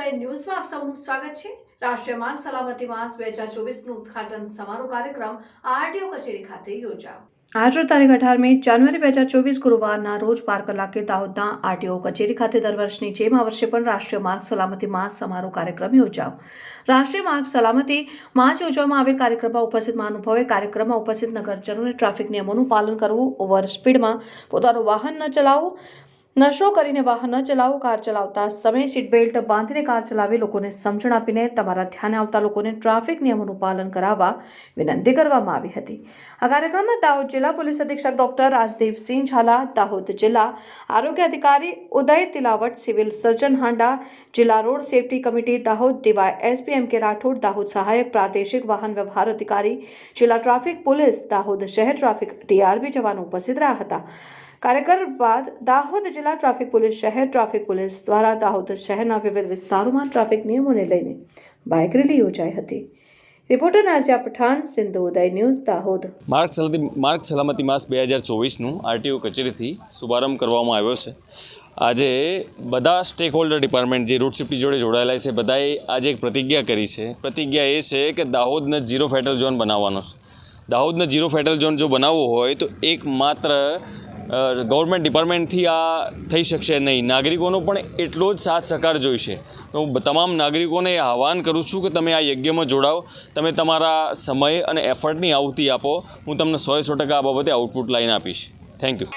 ઉદય ન્યૂઝમાં આપ સૌનું સ્વાગત છે। રાષ્ટ્રીય માર્ગ સલામતી માસ 2024નું ઉદ્ઘાટન સમારોહ કાર્યક્રમ આરટીઓ કચેરી ખાતે યોજાયો। આજરોજ તારીખ 18 જાન્યુઆરી 2024 ગુરુવારના રોજ 12 કલાકે દાહોદના આરટીઓ કચેરી ખાતે દર વર્ષની જેમ આ વર્ષે પણ રાષ્ટ્રીય માર્ગ સલામતી માસ સમારોહ કાર્યક્રમ યોજાયો। રાષ્ટ્રીય માર્ગ સલામતી માસ યોજવામાં આવેલ કાર્યક્રમમાં ઉપસ્થિત મહાનુભાવોએ કાર્યક્રમમાં ઉપસ્થિત નગરજનોને ટ્રાફિક નિયમોનું પાલન કરવું, ઓવર સ્પીડમાં પોતાનું વાહન ન ચલાવવું, નશો કરીને વાહન ન ચલાવવું, કાર ચલાવતા સમયે સીટ બેલ્ટ બાંધીને કાર ચલાવી લોકોને સમજણ આપીને તમારા ધ્યાને આવતા લોકોને ટ્રાફિક નિયમોનું પાલન કરાવવા વિનંતી કરવામાં આવી હતી। આ કાર્યક્રમમાં દાહોદ જિલ્લા પોલીસ અધિક્ષક ડોક્ટર રાજદીપસિંહ ઝાલા, દાહોદ જિલ્લા આરોગ્ય અધિકારી ઉદય તિલાવટ, સિવિલ સર્જન હાંડા, જિલ્લા road safety committee Dahod, DYSP M K Rathod, Dahod સહાયક પ્રાદેશિક વાહન વ્યવહાર અધિકારી, જિલ્લા ટ્રાફિક પોલીસ દાહોદ શહેર ટ્રાફિક ટીઆરબી જવાનો ઉપસ્થિત રહ્યા હતા। કાર્યક્રમ બાદ દાહોદ જિલ્લા ટ્રાફિક પોલીસ શહેર ટ્રાફિક પોલીસ દ્વારા દાહોદ શહેરના વિવિધ વિસ્તારોમાં ટ્રાફિક નિયમોને લઈને બાઇક રેલી યોજાઈ હતી। રિપોર્ટર નાઝિયા પઠાણ, સિંધુ ઉદય ન્યૂઝ, દાહોદ। માર્ગ સલામતી માસ 2024નું આરટીઓ કચેરીથી શુભારંભ કરવામાં આવ્યો છે। આજે બધા સ્ટેક હોલ્ડર ડિપાર્ટમેન્ટ જે રૂટ સેફ્ટી જોડે જોડાયેલા છે બધાએ આજે એક પ્રતિજ્ઞા કરી છે। પ્રતિજ્ઞા એ છે કે દાહોદને ઝીરો ફેટલ ઝોન બનાવવાનો છે। દાહોદને ઝીરો ફેટલ ઝોન જો બનાવવો હોય તો એક માત્ર ગવર્મેન્ટ ડિપાર્ટમેન્ટથી આ થઈ શકશે નહીં, નાગરિકોનો પણ એટલો જ સાથ સહકાર જોઈશે। તો હું તમામ નાગરિકોને આહ્વાન કરું છું કે તમે આ યજ્ઞમાં જોડાઓ, તમે તમારા સમય અને એફર્ટની આહુતિ આપો। હું તમને 100% આ બાબતે આઉટપુટ લાઈને આપીશ। Thank you.